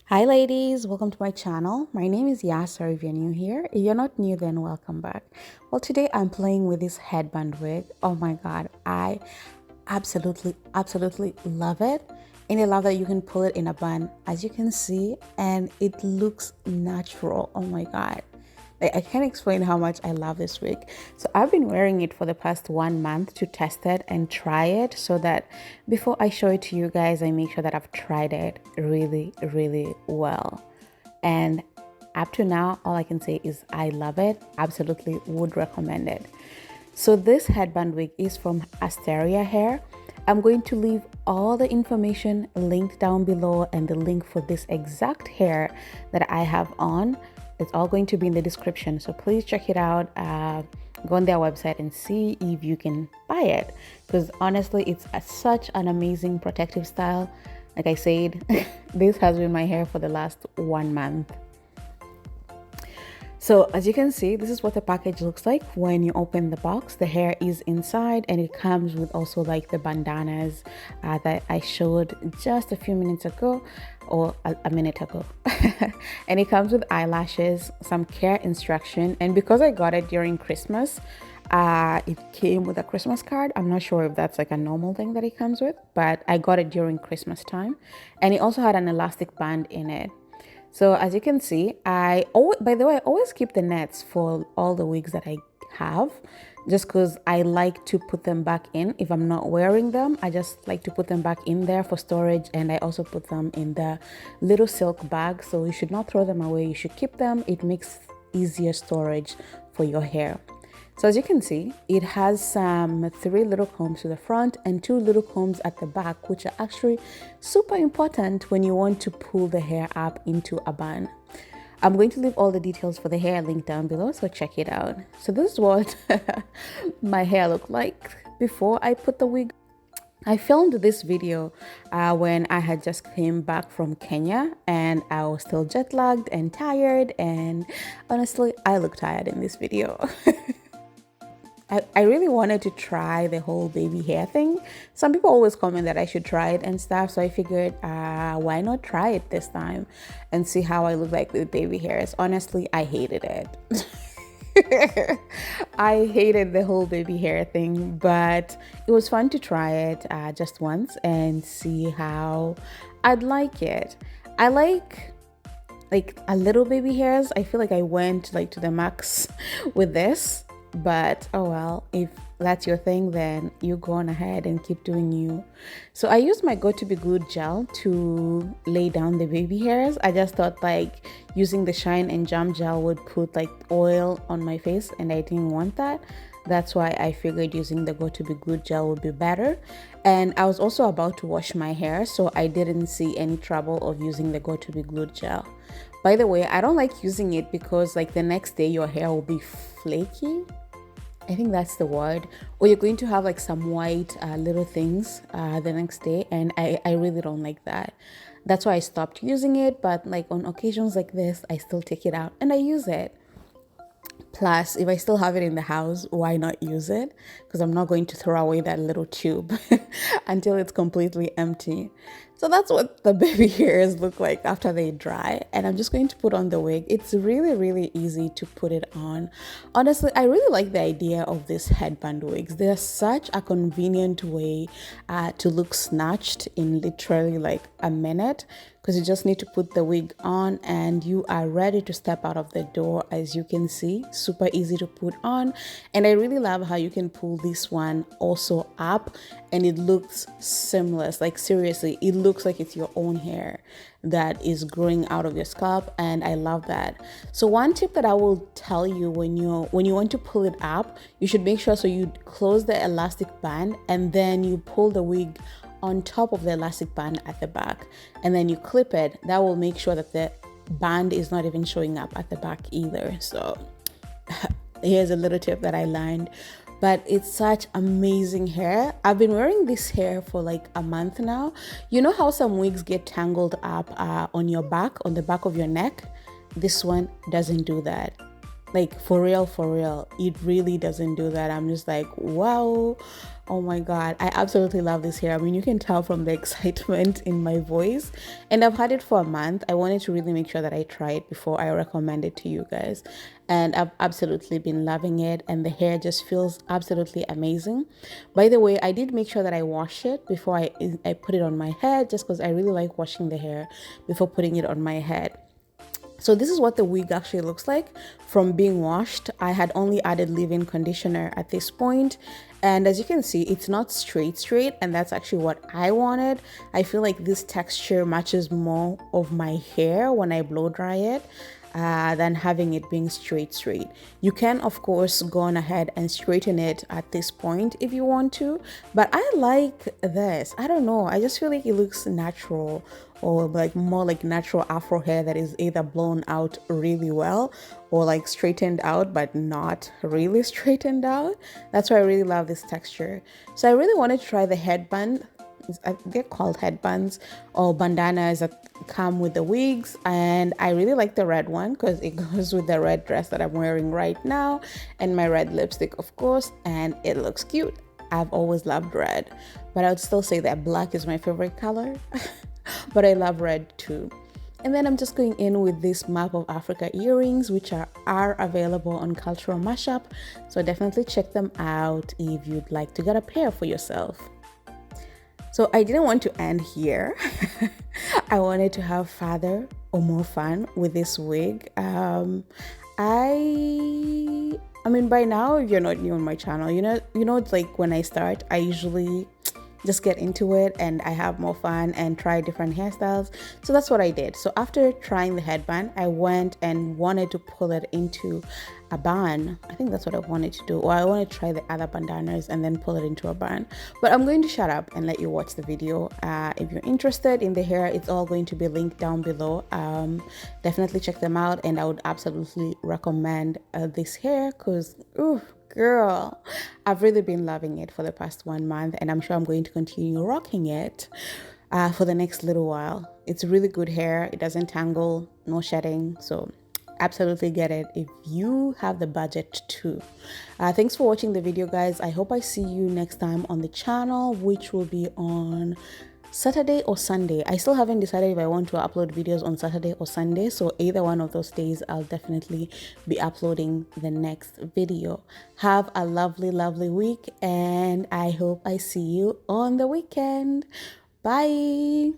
Hi ladies, welcome to my channel. My name is Yasser if you're new here. If you're not new, then welcome back. Well, today I'm playing with this headband wig. Oh my god, I absolutely love it. And I love that you can pull it in a bun, as you can see, and it looks natural. Oh my god. I can't explain how much I love this wig. So I've been wearing it for the past 1 month to test it and try it so that before I show it to you guys, I make sure that I've tried it really well. And up to now, all I can say is I love it. Absolutely would recommend it. So this headband wig is from Asteria hair. I'm going to leave all the information linked down below and the link for this exact hair that I have on. It's all going to be in the description, so please check it out. Go on their website and see if you can buy it, because honestly it's such an amazing protective style. Like I said, this has been my hair for the last 1 month. So as you can see, this is what the package looks like when you open the box. The hair is inside and it comes with also like the bandanas that I showed just a few minutes ago, or a minute ago. And it comes with eyelashes, some care instruction, and because I got it during Christmas, it came with a Christmas card. I'm not sure if that's like a normal thing that it comes with, but I got it during Christmas time. And it also had an elastic band in it. So as you can see, by the way, I always keep the nets for all the wigs that I have, just because I like to put them back in. If I'm not wearing them, I just like to put them back in there for storage. And I also put them in the little silk bag. So you should not throw them away. You should keep them. It makes easier storage for your hair. So as you can see, it has 3 little combs to the front and 2 little combs at the back, which are actually super important when you want to pull the hair up into a bun. I'm going to leave all the details for the hair linked down below, so check it out. So this is what my hair looked like before I put the wig. I filmed this video when I had just came back from Kenya and I was still jet lagged and tired, and honestly, I look tired in this video. I really wanted to try the whole baby hair thing. Some people always comment that I should try it and stuff, so I figured why not try it this time and see how I look like with baby hairs. Honestly, I hated it. I hated the whole baby hair thing, but it was fun to try it just once and see how I'd like it. I like a little baby hairs. I feel like I went like to the max with this. But oh well, if that's your thing, then you go on ahead and keep doing you. So I used my Go To Be Good gel to lay down the baby hairs. I just thought like using the Shine and Jump gel would put like oil on my face, and I didn't want that. That's why I figured using the Go To Be Good gel would be better. And I was also about to wash my hair, so I didn't see any trouble of using the Go To Be Good gel. By the way, I don't like using it because like the next day your hair will be flaky. I think that's the word. Or you're going to have like some white little things the next day, and I really don't like that. That's why I stopped using it, but like on occasions like this, I still take it out and I use it. Plus, if I still have it in the house, why not use it? Because I'm not going to throw away that little tube until it's completely empty. So that's what the baby hairs look like after they dry. And I'm just going to put on the wig. It's really easy to put it on. Honestly, I really like the idea of these headband wigs. They're such a convenient way to look snatched in literally like a minute, because you just need to put the wig on and you are ready to step out of the door. As you can see, super easy to put on. And I really love how you can pull this one also up and it looks seamless. Like seriously, it looks like it's your own hair that is growing out of your scalp, and I love that. So one tip that I will tell you, when you want to pull it up, you should make sure so you close the elastic band and then you pull the wig on top of the elastic band at the back, and then you clip it. That will make sure that the band is not even showing up at the back either. So here's a little tip that I learned, but it's such amazing hair. I've been wearing this hair for like a month now. You know how some wigs get tangled up on your back, on the back of your neck? This one doesn't do that. Like for real, it really doesn't do that. I'm just like, wow, oh my god, I absolutely love this hair. I mean, you can tell from the excitement in my voice, and I've had it for a month. I wanted to really make sure that I try it before I recommend it to you guys, and I've absolutely been loving it, and the hair just feels absolutely amazing. By the way, I did make sure that I wash it before I put it on my head, just because I really like washing the hair before putting it on my head. So this is what the wig actually looks like from being washed. I had only added leave-in conditioner at this point, and as you can see, it's not straight, and that's actually what I wanted. I feel like this texture matches more of my hair when I blow dry it than having it being straight. You can of course go on ahead and straighten it at this point if you want to, but I like this. I don't know, I just feel like it looks natural, or like more like natural afro hair that is either blown out really well or like straightened out but not really straightened out. That's why I really love this texture. So I really wanted to try the headband. They're called headbands or bandanas that come with the wigs, and I really like the red one because it goes with the red dress that I'm wearing right now and my red lipstick of course, and it looks cute. I've always loved red, but I would still say that black is my favorite color. But I love red too. And then I'm just going in with this Map of Africa earrings, which are available on Cultural Mashup, so definitely check them out if you'd like to get a pair for yourself. So I didn't want to end here. I wanted to have further or more fun with this wig. I mean, by now, if you're not new on my channel, you know, it's like when I start, I usually just get into it and I have more fun and try different hairstyles. So that's what I did. So after trying the headband, I went and wanted to pull it into a bun. I think that's what I wanted to do, or I want to try the other bandanas and then pull it into a bun. But I'm going to shut up and let you watch the video. If you're interested in the hair, it's all going to be linked down below. Definitely check them out, and I would absolutely recommend this hair because girl, I've really been loving it for the past 1 month, and I'm sure I'm going to continue rocking it for the next little while. It's really good hair. It doesn't tangle, no shedding, so absolutely get it if you have the budget too. Thanks for watching the video, guys. I hope I see you next time on the channel, which will be on Saturday or Sunday. I still haven't decided if I want to upload videos on Saturday or Sunday, so either one of those days I'll definitely be uploading the next video. Have a lovely week, and I hope I see you on the weekend. Bye.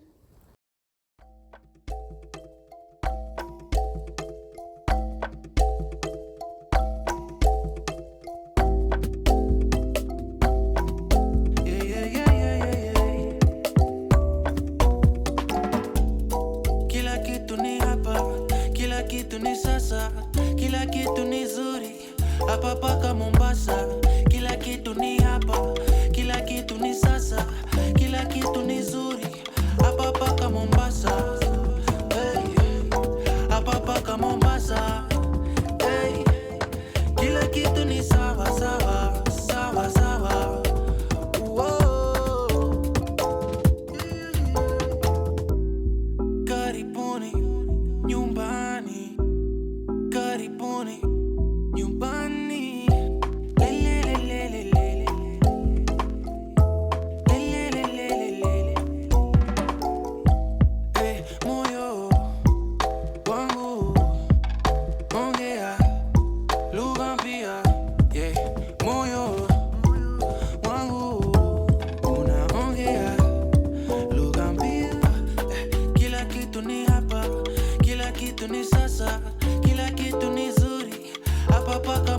Kila kitu ni zuri hapa paka Mombasa, kila kitu ni hapa, kila kitu ni sasa, kila kitu ni zuri hapa paka Mombasa, hey, hapa paka Mombasa, hey, kila kitu ni sawa sawa sawa sawa. Whoa. Karibuni nyumbani, karibuni nyumbani, lelelelelele, lelelelelele. Hey, moyo wangu ongea lugha mpya, yeah. Moyo wangu unaongea lugha mpya, kila kitu ni hapa, kila kitu ni sasa, kila kitu ni zuri hapa paka